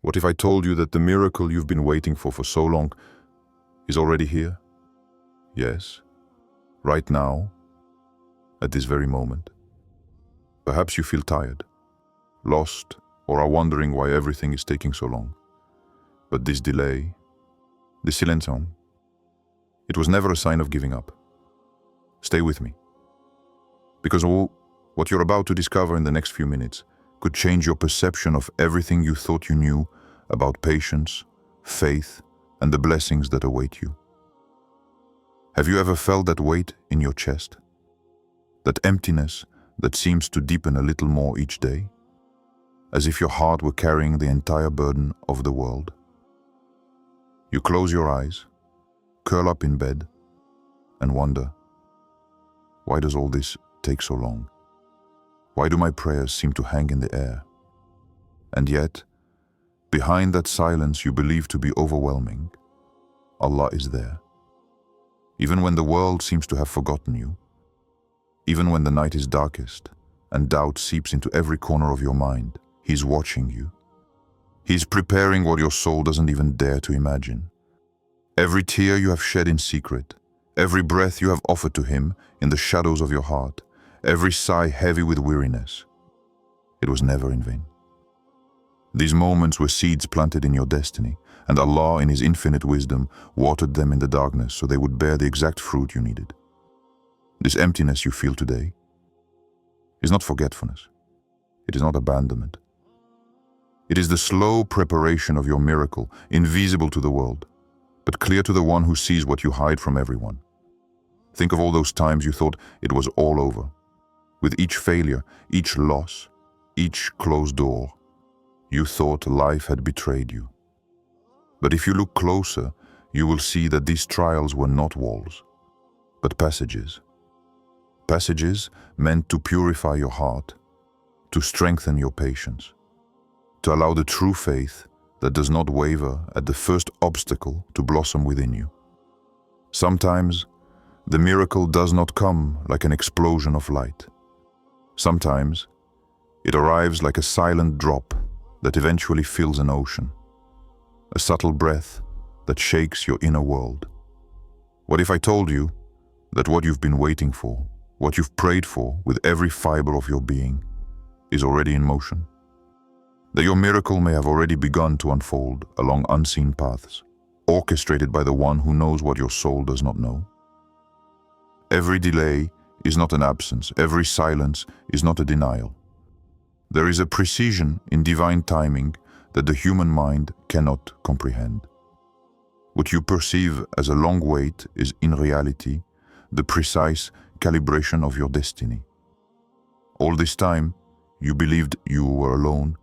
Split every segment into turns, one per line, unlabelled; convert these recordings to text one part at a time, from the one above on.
What if I told you that the miracle you've been waiting for so long is already here? Yes, right now, at this very moment. Perhaps you feel tired, lost, or are wondering why everything is taking so long. But this delay, this silencion, it was never a sign of giving up. Stay with me. Because what you're about to discover in the next few minutes could change your perception of everything you thought you knew about patience, faith, and the blessings that await you. Have you ever felt that weight in your chest? That emptiness that seems to deepen a little more each day? As if your heart were carrying the entire burden of the world? You close your eyes, curl up in bed, and wonder, why does all this take so long? Why do my prayers seem to hang in the air? And yet, behind that silence you believe to be overwhelming, Allah is there. Even when the world seems to have forgotten you, even when the night is darkest and doubt seeps into every corner of your mind, He's watching you. He's preparing what your soul doesn't even dare to imagine. Every tear you have shed in secret, every breath you have offered to Him in the shadows of your heart, every sigh heavy with weariness, it was never in vain. These moments were seeds planted in your destiny, and Allah in His infinite wisdom watered them in the darkness so they would bear the exact fruit you needed. This emptiness you feel today is not forgetfulness. It is not abandonment. It is the slow preparation of your miracle, invisible to the world, but clear to the one who sees what you hide from everyone. Think of all those times you thought it was all over. With each failure, each loss, each closed door, you thought life had betrayed you. But if you look closer, you will see that these trials were not walls, but passages. Passages meant to purify your heart, to strengthen your patience, to allow the true faith that does not waver at the first obstacle to blossom within you. Sometimes, the miracle does not come like an explosion of light. Sometimes, it arrives like a silent drop that eventually fills an ocean, a subtle breath that shakes your inner world. What if I told you that what you've been waiting for, what you've prayed for with every fiber of your being, is already in motion? That your miracle may have already begun to unfold along unseen paths, orchestrated by the one who knows what your soul does not know? Every delay is not an absence, every silence is not a denial. There is a precision in divine timing that the human mind cannot comprehend. What you perceive as a long wait is in reality the precise calibration of your destiny. All this time, you believed you were alone.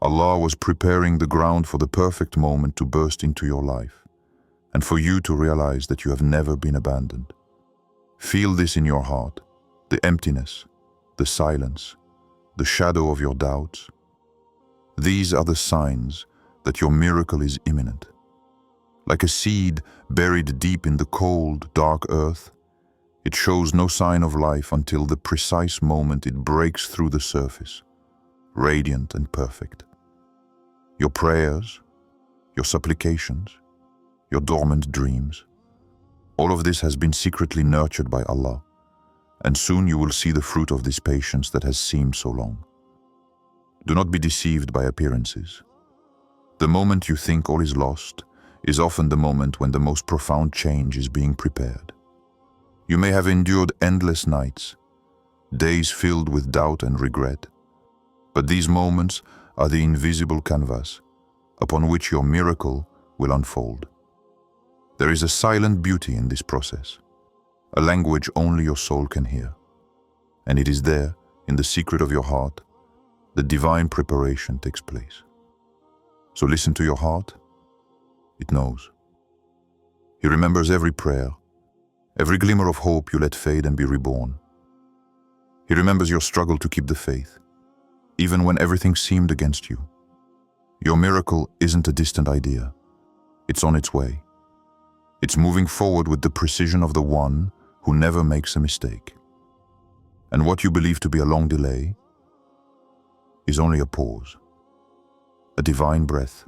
Allah was preparing the ground for the perfect moment to burst into your life, and for you to realize that you have never been abandoned. Feel this in your heart, the emptiness, the silence, the shadow of your doubts. These are the signs that your miracle is imminent. Like a seed buried deep in the cold, dark earth, it shows no sign of life until the precise moment it breaks through the surface, radiant and perfect. Your prayers, your supplications, your dormant dreams, all of this has been secretly nurtured by Allah, and soon you will see the fruit of this patience that has seemed so long. Do not be deceived by appearances. The moment you think all is lost is often the moment when the most profound change is being prepared. You may have endured endless nights, days filled with doubt and regret, but these moments are the invisible canvas upon which your miracle will unfold. There is a silent beauty in this process, a language only your soul can hear, and it is there, in the secret of your heart, that divine preparation takes place. So listen to your heart. It knows. He remembers every prayer, every glimmer of hope you let fade and be reborn. He remembers your struggle to keep the faith, even when everything seemed against you. Your miracle isn't a distant idea. It's on its way. It's moving forward with the precision of the one who never makes a mistake. And what you believe to be a long delay is only a pause, a divine breath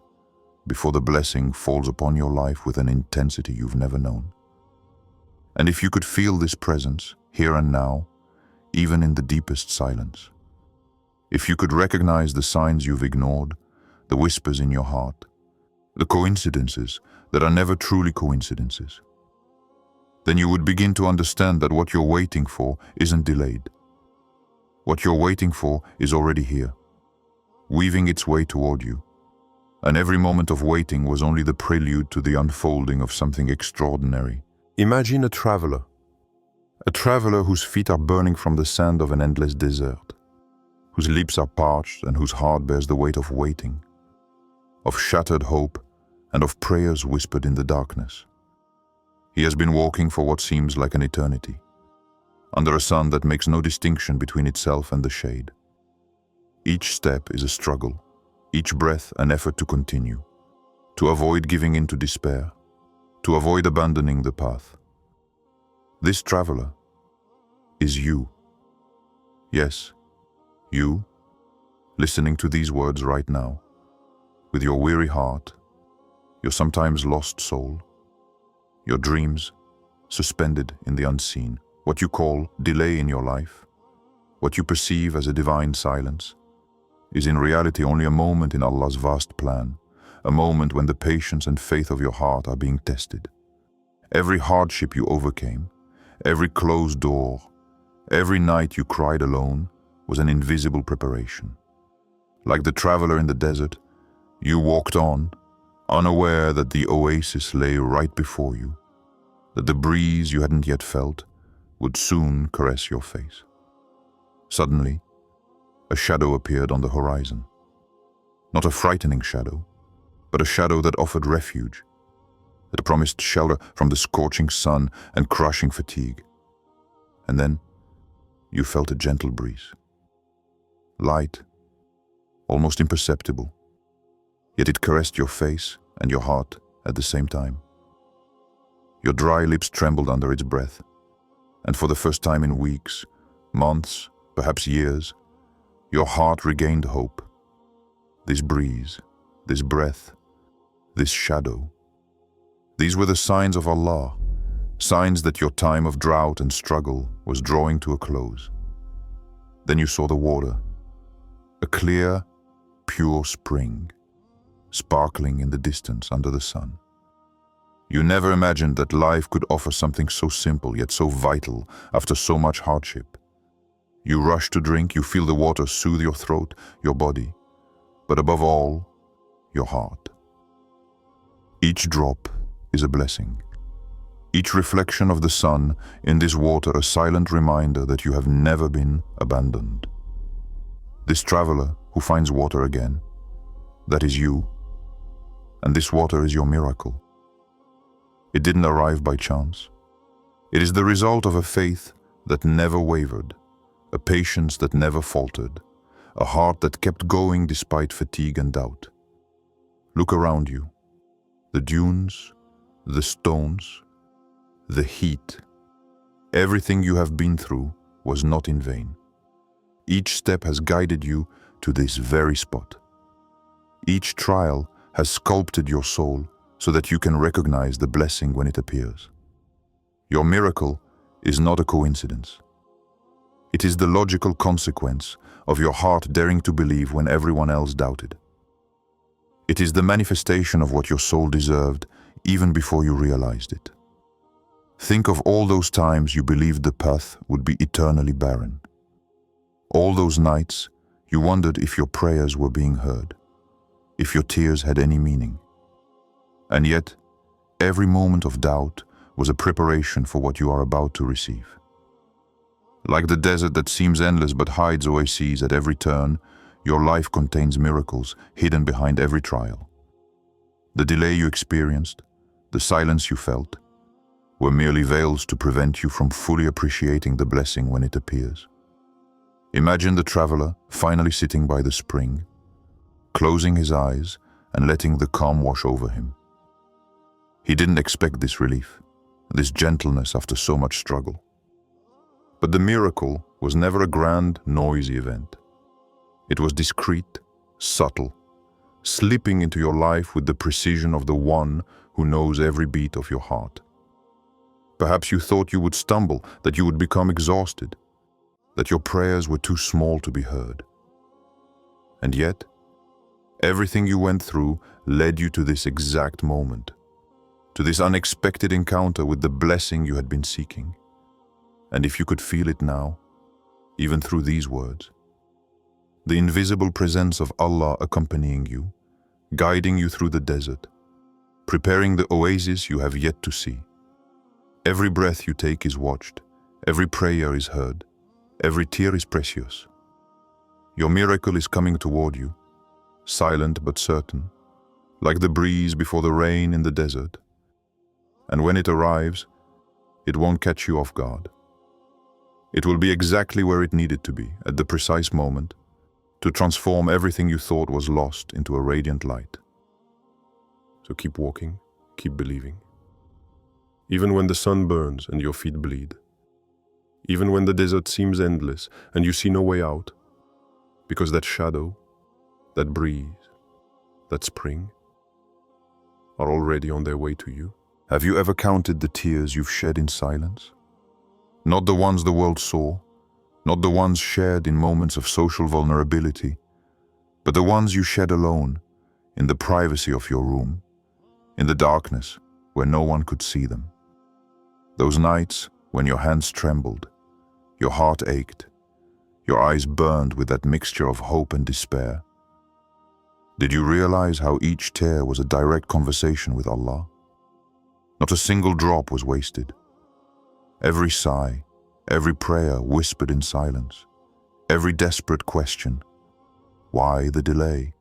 before the blessing falls upon your life with an intensity you've never known. And if you could feel this presence, here and now, even in the deepest silence, if you could recognize the signs you've ignored, the whispers in your heart, the coincidences that are never truly coincidences, then you would begin to understand that what you're waiting for isn't delayed. What you're waiting for is already here, weaving its way toward you. And every moment of waiting was only the prelude to the unfolding of something extraordinary. Imagine a traveler whose feet are burning from the sand of an endless desert, whose lips are parched and whose heart bears the weight of waiting, of shattered hope and of prayers whispered in the darkness. He has been walking for what seems like an eternity, under a sun that makes no distinction between itself and the shade. Each step is a struggle, each breath an effort to continue, to avoid giving in to despair, to avoid abandoning the path. This traveler is you. Yes, you, listening to these words right now, with your weary heart, your sometimes lost soul, your dreams suspended in the unseen, what you call delay in your life, what you perceive as a divine silence, is in reality only a moment in Allah's vast plan, a moment when the patience and faith of your heart are being tested. Every hardship you overcame, every closed door, every night you cried alone was an invisible preparation. Like the traveler in the desert, you walked on, unaware that the oasis lay right before you, that the breeze you hadn't yet felt would soon caress your face. Suddenly, a shadow appeared on the horizon. Not a frightening shadow, but a shadow that offered refuge, that promised shelter from the scorching sun and crushing fatigue. And then, you felt a gentle breeze. Light, almost imperceptible, yet it caressed your face and your heart at the same time. Your dry lips trembled under its breath, and for the first time in weeks, months, perhaps years, your heart regained hope. This breeze, this breath, this shadow, these were the signs of Allah, signs that your time of drought and struggle was drawing to a close. Then you saw the water, a clear, pure spring, sparkling in the distance under the sun. You never imagined that life could offer something so simple yet so vital after so much hardship. You rush to drink, you feel the water soothe your throat, your body, but above all, your heart. Each drop is a blessing. Each reflection of the sun in this water a silent reminder that you have never been abandoned. This traveler who finds water again, that is you, and this water is your miracle. It didn't arrive by chance. It is the result of a faith that never wavered, a patience that never faltered, a heart that kept going despite fatigue and doubt. Look around you. The dunes, the stones, the heat, everything you have been through was not in vain. Each step has guided you to this very spot. Each trial has sculpted your soul so that you can recognize the blessing when it appears. Your miracle is not a coincidence. It is the logical consequence of your heart daring to believe when everyone else doubted. It is the manifestation of what your soul deserved even before you realized it. Think of all those times you believed the path would be eternally barren. All those nights you wondered if your prayers were being heard, if your tears had any meaning. And yet, every moment of doubt was a preparation for what you are about to receive. Like the desert that seems endless but hides oases at every turn, your life contains miracles hidden behind every trial. The delay you experienced, the silence you felt, were merely veils to prevent you from fully appreciating the blessing when it appears. Imagine the traveler finally sitting by the spring, closing his eyes and letting the calm wash over him. He didn't expect this relief, this gentleness after so much struggle. But the miracle was never a grand, noisy event. It was discreet, subtle, slipping into your life with the precision of the one who knows every beat of your heart. Perhaps you thought you would stumble, that you would become exhausted, that your prayers were too small to be heard. And yet, everything you went through led you to this exact moment, to this unexpected encounter with the blessing you had been seeking. And if you could feel it now, even through these words, the invisible presence of Allah accompanying you, guiding you through the desert, preparing the oasis you have yet to see. Every breath you take is watched, every prayer is heard, every tear is precious. Your miracle is coming toward you, silent but certain, like the breeze before the rain in the desert. And when it arrives, it won't catch you off guard. It will be exactly where it needed to be, at the precise moment, to transform everything you thought was lost into a radiant light. So keep walking, keep believing. Even when the sun burns and your feet bleed, even when the desert seems endless and you see no way out, because that shadow, that breeze, that spring are already on their way to you. Have you ever counted the tears you've shed in silence? Not the ones the world saw, not the ones shared in moments of social vulnerability, but the ones you shed alone, in the privacy of your room, in the darkness where no one could see them. Those nights when your hands trembled, your heart ached, your eyes burned with that mixture of hope and despair. Did you realize how each tear was a direct conversation with Allah? Not a single drop was wasted. Every sigh, every prayer whispered in silence, every desperate question, why the delay,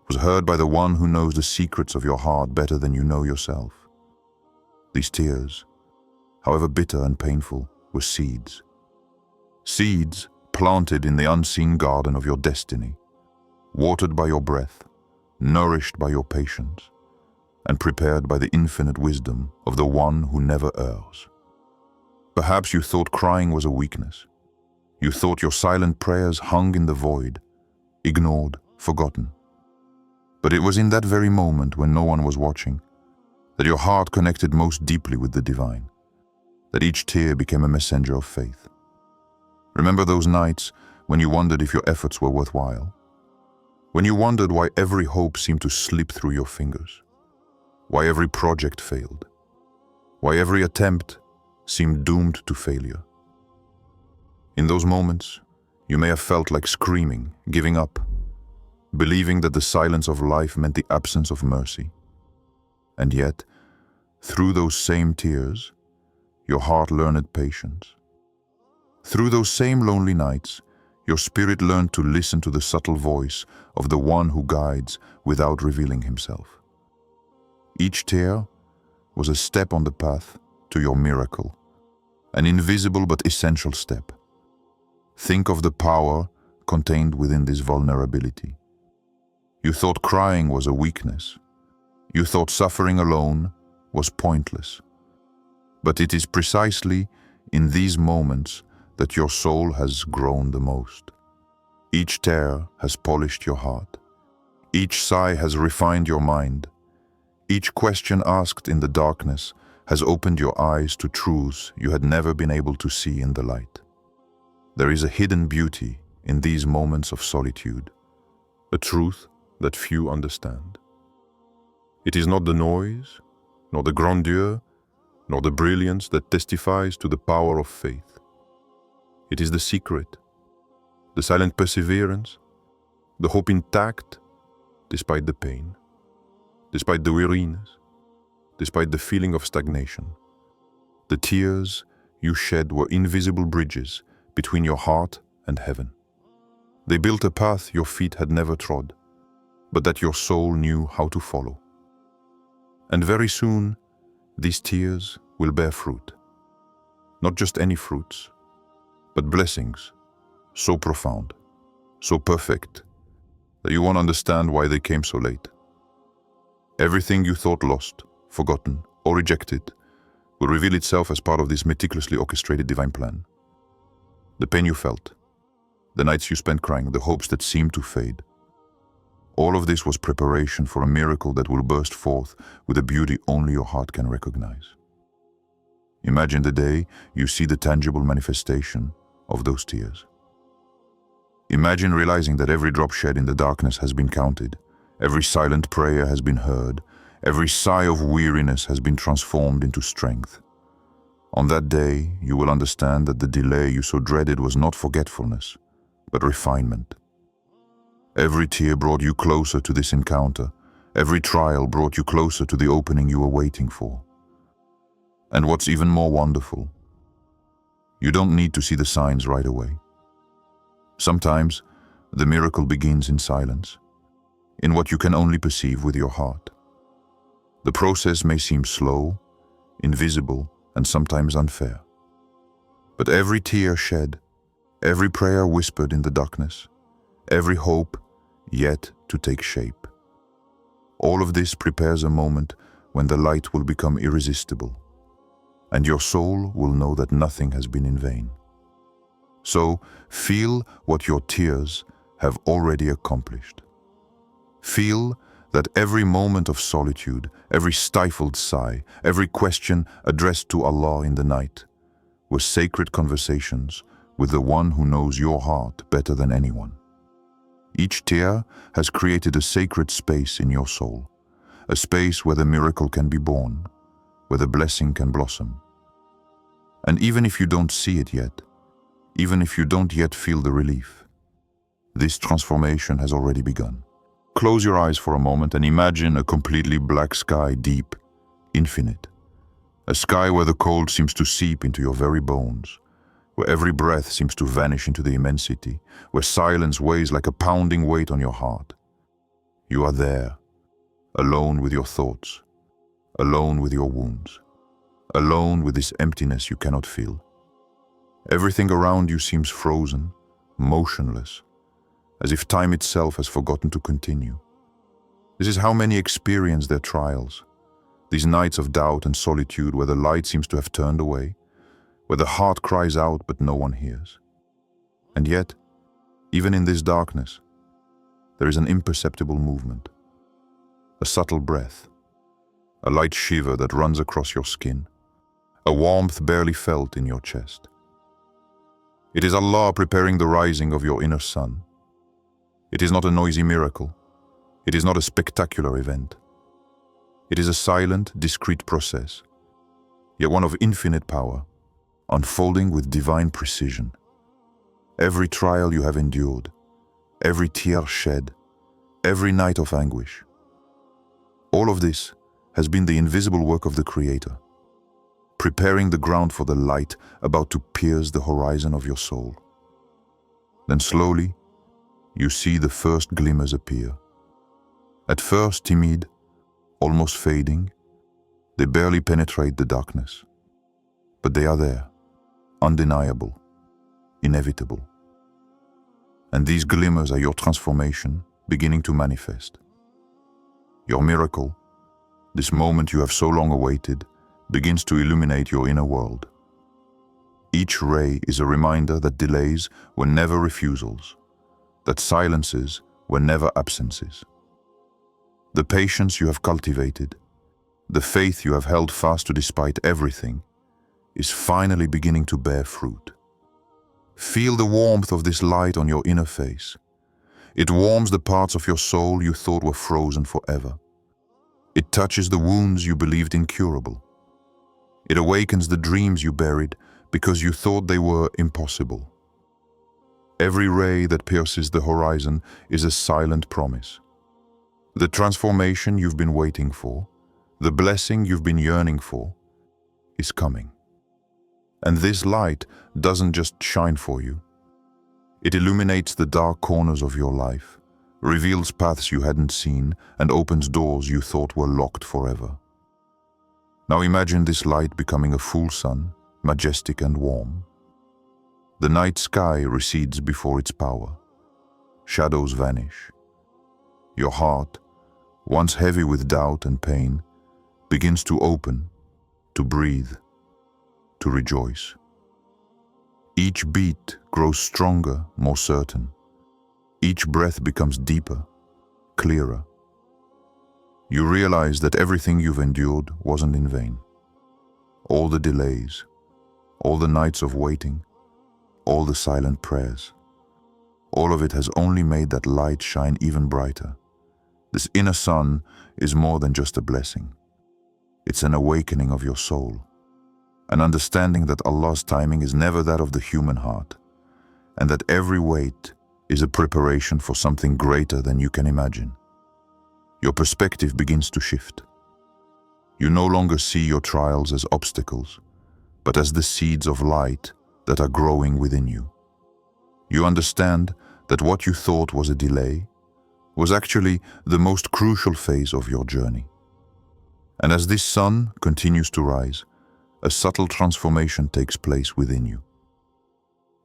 was heard by the one who knows the secrets of your heart better than you know yourself. These tears, however bitter and painful, were seeds. Seeds planted in the unseen garden of your destiny, watered by your breath, nourished by your patience, and prepared by the infinite wisdom of the one who never errs. Perhaps you thought crying was a weakness. You thought your silent prayers hung in the void, ignored, forgotten. But it was in that very moment when no one was watching that your heart connected most deeply with the divine, that each tear became a messenger of faith. Remember those nights when you wondered if your efforts were worthwhile? When you wondered why every hope seemed to slip through your fingers? Why every project failed? Why every attempt seemed doomed to failure? In those moments, you may have felt like screaming, giving up, believing that the silence of life meant the absence of mercy. And yet, through those same tears, your heart learned patience. Through those same lonely nights, your spirit learned to listen to the subtle voice of the one who guides without revealing himself. Each tear was a step on the path to your miracle, an invisible but essential step. Think of the power contained within this vulnerability. You thought crying was a weakness. You thought suffering alone was pointless. But it is precisely in these moments that your soul has grown the most. Each tear has polished your heart. Each sigh has refined your mind. Each question asked in the darkness has opened your eyes to truths you had never been able to see in the light. There is a hidden beauty in these moments of solitude, a truth that few understand. It is not the noise, nor the grandeur, nor the brilliance that testifies to the power of faith. It is the secret, the silent perseverance, the hope intact despite the pain, despite the weariness, despite the feeling of stagnation. The tears you shed were invisible bridges between your heart and heaven. They built a path your feet had never trod, but that your soul knew how to follow. And very soon, these tears will bear fruit. Not just any fruits, but blessings so profound, so perfect, that you won't understand why they came so late. Everything you thought lost, forgotten, or rejected will reveal itself as part of this meticulously orchestrated divine plan. The pain you felt, the nights you spent crying, the hopes that seemed to fade, All of this was preparation for a miracle that will burst forth with a beauty only your heart can recognize. Imagine the day you see the tangible manifestation of those tears. Imagine realizing that every drop shed in the darkness has been counted, every silent prayer has been heard, every sigh of weariness has been transformed into strength. On that day, you will understand that the delay you so dreaded was not forgetfulness, but refinement. Every tear brought you closer to this encounter. Every trial brought you closer to the opening you were waiting for. And what's even more wonderful, you don't need to see the signs right away. Sometimes, the miracle begins in silence, in what you can only perceive with your heart. The process may seem slow, invisible, and sometimes unfair. But every tear shed, every prayer whispered in the darkness, every hope yet to take shape. All of this prepares a moment when the light will become irresistible, and your soul will know that nothing has been in vain. So, feel what your tears have already accomplished. Feel that every moment of solitude, every stifled sigh, every question addressed to Allah in the night were sacred conversations with the one who knows your heart better than anyone. Each tear has created a sacred space in your soul, a space where the miracle can be born, where the blessing can blossom. And even if you don't see it yet, even if you don't yet feel the relief, this transformation has already begun. Close your eyes for a moment and imagine a completely black sky, deep, infinite. A sky where the cold seems to seep into your very bones, where every breath seems to vanish into the immensity, where silence weighs like a pounding weight on your heart. You are there, alone with your thoughts, alone with your wounds, alone with this emptiness you cannot feel. Everything around you seems frozen, motionless, as if time itself has forgotten to continue. This is how many experience their trials, these nights of doubt and solitude where the light seems to have turned away, where the heart cries out but no one hears. And yet, even in this darkness, there is an imperceptible movement, a subtle breath, a light shiver that runs across your skin, a warmth barely felt in your chest. It is Allah preparing the rising of your inner sun. It is not a noisy miracle. It is not a spectacular event. It is a silent, discreet process, yet one of infinite power, unfolding with divine precision. Every trial you have endured, every tear shed, every night of anguish, all of this has been the invisible work of the Creator, preparing the ground for the light about to pierce the horizon of your soul. Then slowly, you see the first glimmers appear. At first timid, almost fading, they barely penetrate the darkness. But they are there, undeniable, inevitable. And these glimmers are your transformation beginning to manifest. Your miracle, this moment you have so long awaited, begins to illuminate your inner world. Each ray is a reminder that delays were never refusals, that silences were never absences. The patience you have cultivated, the faith you have held fast to despite everything, is finally beginning to bear fruit. Feel the warmth of this light on your inner face. It warms the parts of your soul you thought were frozen forever. It touches the wounds you believed incurable. It awakens the dreams you buried because you thought they were impossible. Every ray that pierces the horizon is a silent promise. The transformation you've been waiting for, the blessing you've been yearning for, is coming. And this light doesn't just shine for you. It illuminates the dark corners of your life, reveals paths you hadn't seen, and opens doors you thought were locked forever. Now imagine this light becoming a full sun, majestic and warm. The night sky recedes before its power. Shadows vanish. Your heart, once heavy with doubt and pain, begins to open, to breathe, to rejoice. Each beat grows stronger, more certain. Each breath becomes deeper. clearer. You realize that everything you've endured wasn't in vain. All the delays, all the nights of waiting, all the silent prayers, all of it has only made that light shine even brighter. This inner sun is more than just a blessing. It's an awakening of your soul, an understanding that Allah's timing is never that of the human heart, and that every wait is a preparation for something greater than you can imagine. Your perspective begins to shift. You no longer see your trials as obstacles, but as the seeds of light that are growing within you. You understand that what you thought was a delay was actually the most crucial phase of your journey. And as this sun continues to rise, a subtle transformation takes place within you.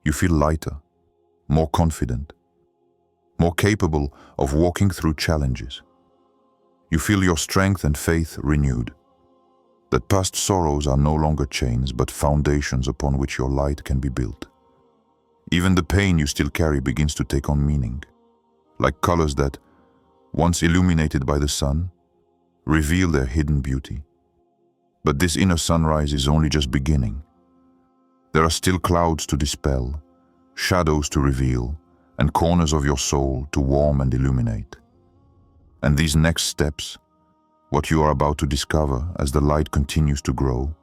You feel lighter, more confident, more capable of walking through challenges. You feel your strength and faith renewed, that past sorrows are no longer chains but foundations upon which your light can be built. Even the pain you still carry begins to take on meaning, like colors that, once illuminated by the sun, reveal their hidden beauty. But this inner sunrise is only just beginning. There are still clouds to dispel, shadows to reveal, and corners of your soul to warm and illuminate. And these next steps, what you are about to discover as the light continues to grow,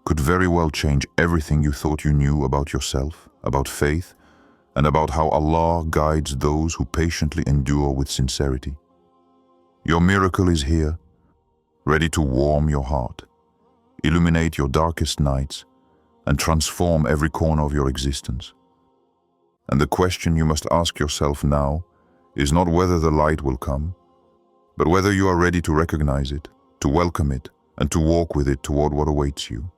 could very well change everything you thought you knew about yourself, about faith, and about how Allah guides those who patiently endure with sincerity. Your miracle is here, ready to warm your heart, illuminate your darkest nights, and transform every corner of your existence. And the question you must ask yourself now is not whether the light will come, but whether you are ready to recognize it, to welcome it, and to walk with it toward what awaits you.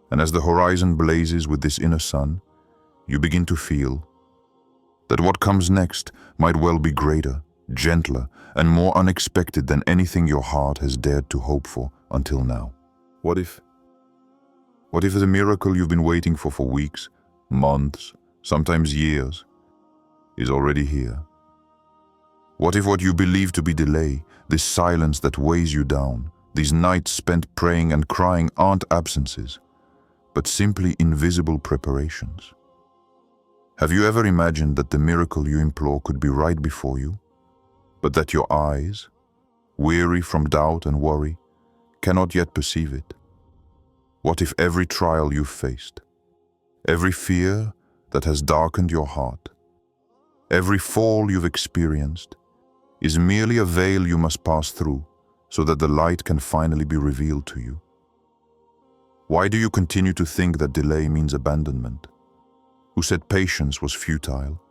And as the horizon blazes with this inner sun, you begin to feel that what comes next might well be greater, gentler, and more unexpected than anything your heart has dared to hope for until now. What if the miracle you've been waiting for weeks, months, sometimes years, is already here? What if what you believe to be delay, this silence that weighs you down, these nights spent praying and crying aren't absences, but simply invisible preparations? Have you ever imagined that the miracle you implore could be right before you, but that your eyes, weary from doubt and worry, cannot yet perceive it? What if every trial you've faced, every fear that has darkened your heart, every fall you've experienced, is merely a veil you must pass through so that the light can finally be revealed to you? Why do you continue to think that delay means abandonment? Who said patience was futile?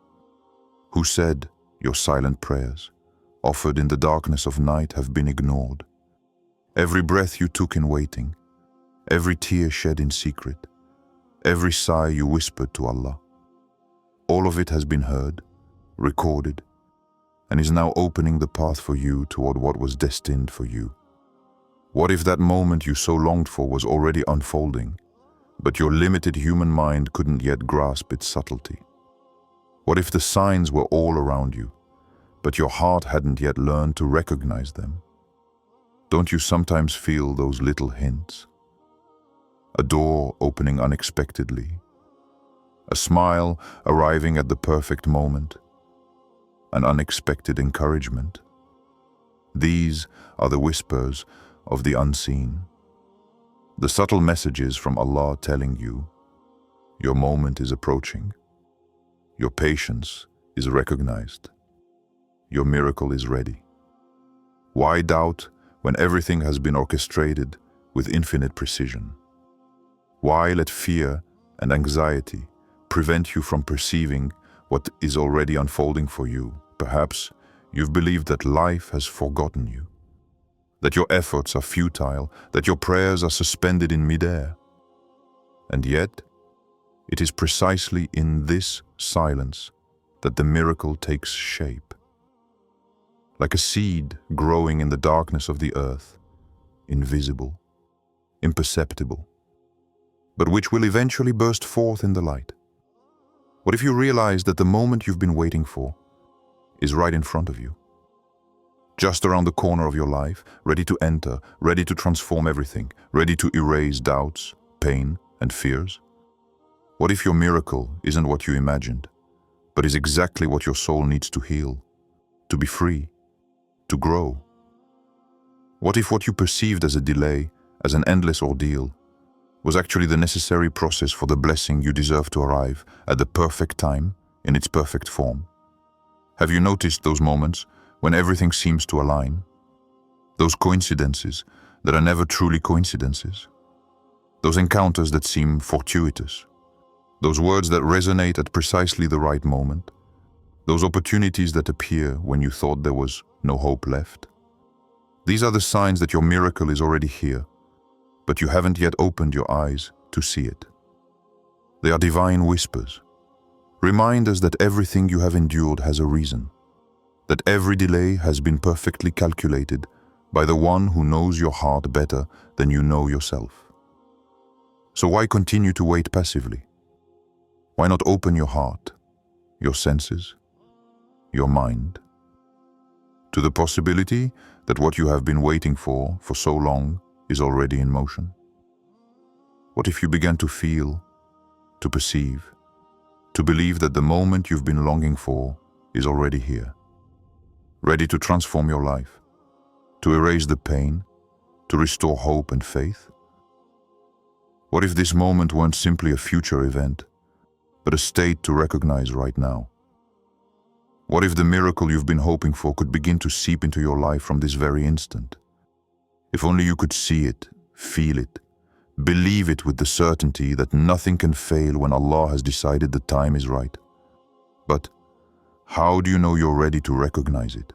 Who said your silent prayers, offered in the darkness of night, have been ignored? Every breath you took in waiting, every tear shed in secret, every sigh you whispered to Allah, all of it has been heard, recorded, and is now opening the path for you toward what was destined for you. What if that moment you so longed for was already unfolding, but your limited human mind couldn't yet grasp its subtlety? What if the signs were all around you, but your heart hadn't yet learned to recognize them? Don't you sometimes feel those little hints? A door opening unexpectedly, a smile arriving at the perfect moment, an unexpected encouragement. These are the whispers of the unseen, the subtle messages from Allah telling you, your moment is approaching, your patience is recognized, your miracle is ready. Why doubt when everything has been orchestrated with infinite precision? Why let fear and anxiety prevent you from perceiving what is already unfolding for you? Perhaps you've believed that life has forgotten you, that your efforts are futile, that your prayers are suspended in midair. And yet, it is precisely in this silence that the miracle takes shape. Like a seed growing in the darkness of the earth, invisible, imperceptible, but which will eventually burst forth in the light. What if you realize that the moment you've been waiting for is right in front of you? just around the corner of your life, ready to enter, ready to transform everything, ready to erase doubts, pain, and fears? What if your miracle isn't what you imagined, but is exactly what your soul needs to heal, to be free, to grow? What if what you perceived as a delay, as an endless ordeal, was actually the necessary process for the blessing you deserve to arrive at the perfect time, in its perfect form? Have you noticed those moments when everything seems to align? Those coincidences that are never truly coincidences? Those encounters that seem fortuitous? Those words that resonate at precisely the right moment? Those opportunities that appear when you thought there was no hope left? These are the signs that your miracle is already here, but you haven't yet opened your eyes to see it. They are divine whispers, reminders that everything you have endured has a reason, that every delay has been perfectly calculated by the one who knows your heart better than you know yourself. So why continue to wait passively? Why not open your heart, your senses, your mind, to the possibility that what you have been waiting for so long is already in motion? What if you began to feel, to perceive, to believe that the moment you've been longing for is already here, ready to transform your life, to erase the pain, to restore hope and faith? What if this moment weren't simply a future event, but a state to recognize right now? What if the miracle you've been hoping for could begin to seep into your life from this very instant? If only you could see it, feel it, believe it with the certainty that nothing can fail when Allah has decided the time is right. But how do you know you're ready to recognize it?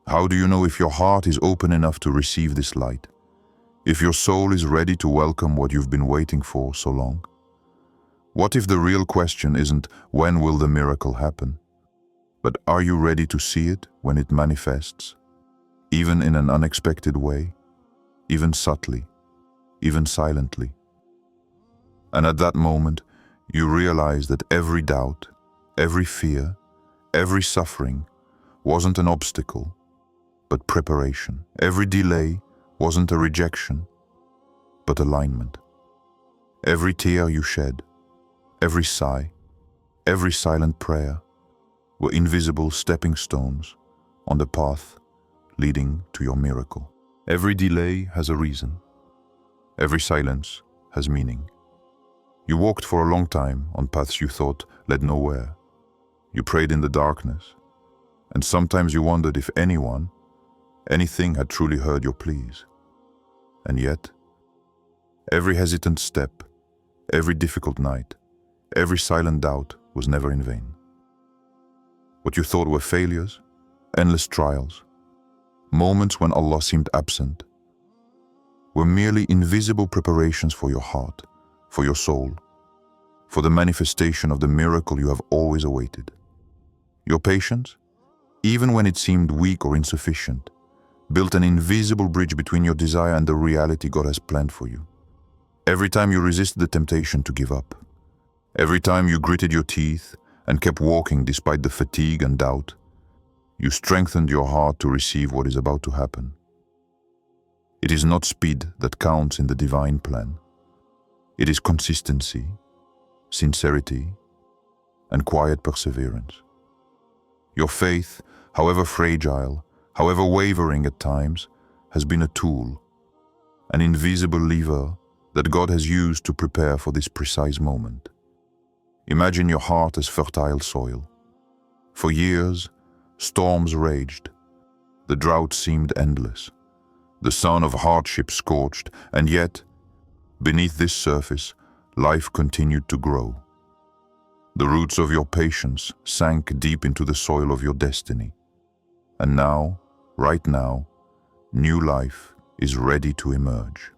How do you know if your heart is open enough to receive this light? If your soul is ready to welcome what you've been waiting for so long? What if the real question isn't when will the miracle happen, but are you ready to see it when it manifests, even in an unexpected way, even subtly, even silently? And at that moment, you realize that every doubt, every fear, every suffering wasn't an obstacle, but preparation. Every delay wasn't a rejection, but alignment. Every tear you shed, every sigh, every silent prayer were invisible stepping stones on the path leading to your miracle. Every delay has a reason. Every silence has meaning. You walked for a long time on paths you thought led nowhere. You prayed in the darkness, and sometimes you wondered if anyone, anything had truly heard your pleas. And yet, every hesitant step, every difficult night, every silent doubt was never in vain. What you thought were failures, endless trials, moments when Allah seemed absent, were merely invisible preparations for your heart, for your soul, for the manifestation of the miracle you have always awaited. Your patience, even when it seemed weak or insufficient, built an invisible bridge between your desire and the reality God has planned for you. Every time you resisted the temptation to give up, every time you gritted your teeth and kept walking despite the fatigue and doubt, you strengthened your heart to receive what is about to happen. It is not speed that counts in the divine plan. It is consistency, sincerity, and quiet perseverance. Your faith, however fragile, however wavering at times, has been a tool, an invisible lever that God has used to prepare for this precise moment. Imagine your heart as fertile soil. For years, storms raged. The drought seemed endless. The sun of hardship scorched, and yet, beneath this surface, life continued to grow. The roots of your patience sank deep into the soil of your destiny. And now, right now, new life is ready to emerge.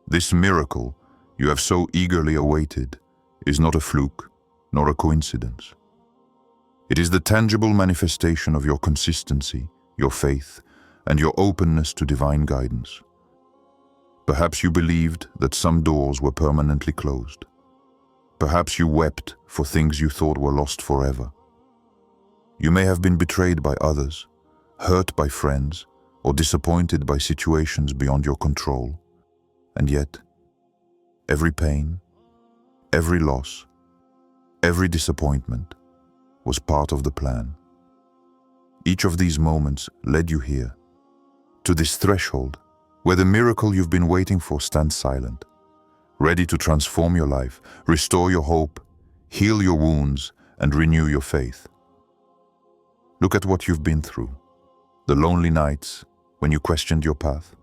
This miracle you have so eagerly awaited is not a fluke nor a coincidence. It is the tangible manifestation of your consistency, your faith, and your openness to divine guidance. Perhaps you believed that some doors were permanently closed. Perhaps you wept for things you thought were lost forever. You may have been betrayed by others, hurt by friends, or disappointed by situations beyond your control. And yet, every pain, every loss, every disappointment was part of the plan. Each of these moments led you here, to this threshold, where the miracle you've been waiting for stands silent, ready to transform your life, restore your hope, heal your wounds, and renew your faith. Look at what you've been through. The lonely nights when you questioned your path.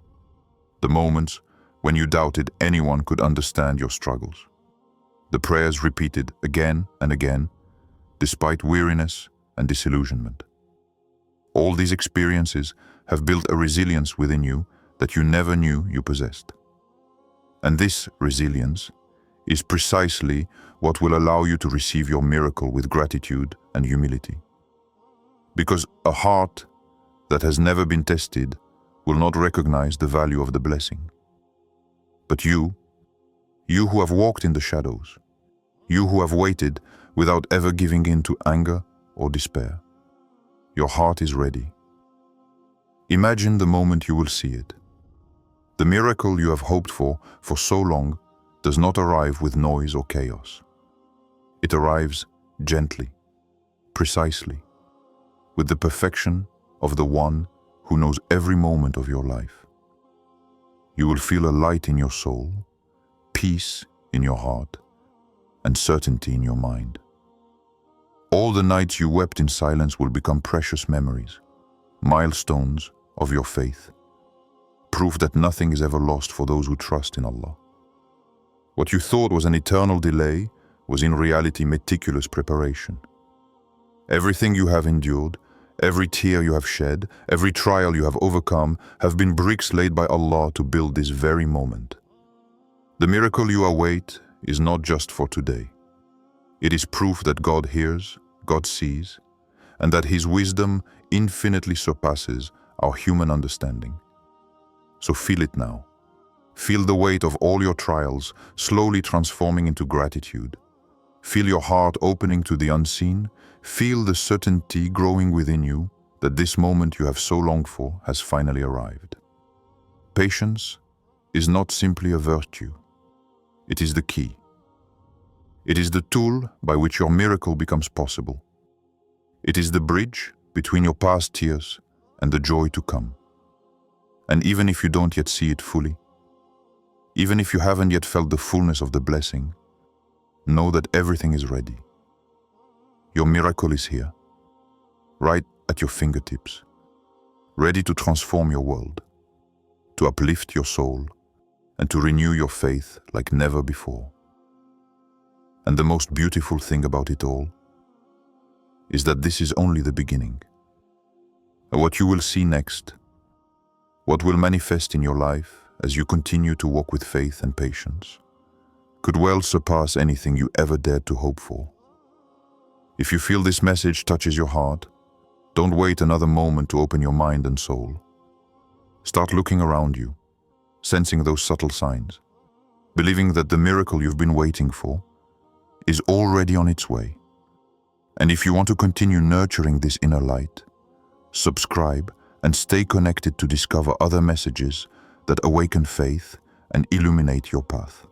The moments when you doubted anyone could understand your struggles. The prayers repeated again and again, despite weariness and disillusionment. All these experiences have built a resilience within you that you never knew you possessed. And this resilience is precisely what will allow you to receive your miracle with gratitude and humility. Because a heart that has never been tested will not recognize the value of the blessing. But you who have walked in the shadows, you who have waited without ever giving in to anger or despair, your heart is ready. Imagine the moment you will see it. The miracle you have hoped for so long does not arrive with noise or chaos. It arrives gently, precisely, with the perfection of the one who knows every moment of your life. You will feel a light in your soul, peace in your heart, and certainty in your mind. All the nights you wept in silence will become precious memories, milestones of your faith, proof that nothing is ever lost for those who trust in Allah. What you thought was an eternal delay was in reality meticulous preparation. Everything you have endured, every tear you have shed, every trial you have overcome have been bricks laid by Allah to build this very moment. The miracle you await is not just for today. It is proof that God hears, God sees, and that His wisdom infinitely surpasses our human understanding. So feel it now. Feel the weight of all your trials slowly transforming into gratitude. Feel your heart opening to the unseen. Feel the certainty growing within you that this moment you have so longed for has finally arrived. Patience is not simply a virtue. It is the key. It is the tool by which your miracle becomes possible. It is the bridge between your past tears and the joy to come. And even if you don't yet see it fully, even if you haven't yet felt the fullness of the blessing, know that everything is ready. Your miracle is here, right at your fingertips, ready to transform your world, to uplift your soul, and to renew your faith like never before. And the most beautiful thing about it all is that this is only the beginning. What you will see next, what will manifest in your life as you continue to walk with faith and patience, could well surpass anything you ever dared to hope for. If you feel this message touches your heart, don't wait another moment to open your mind and soul. Start looking around you, sensing those subtle signs, believing that the miracle you've been waiting for is already on its way. And if you want to continue nurturing this inner light, subscribe and stay connected to discover other messages that awaken faith and illuminate your path.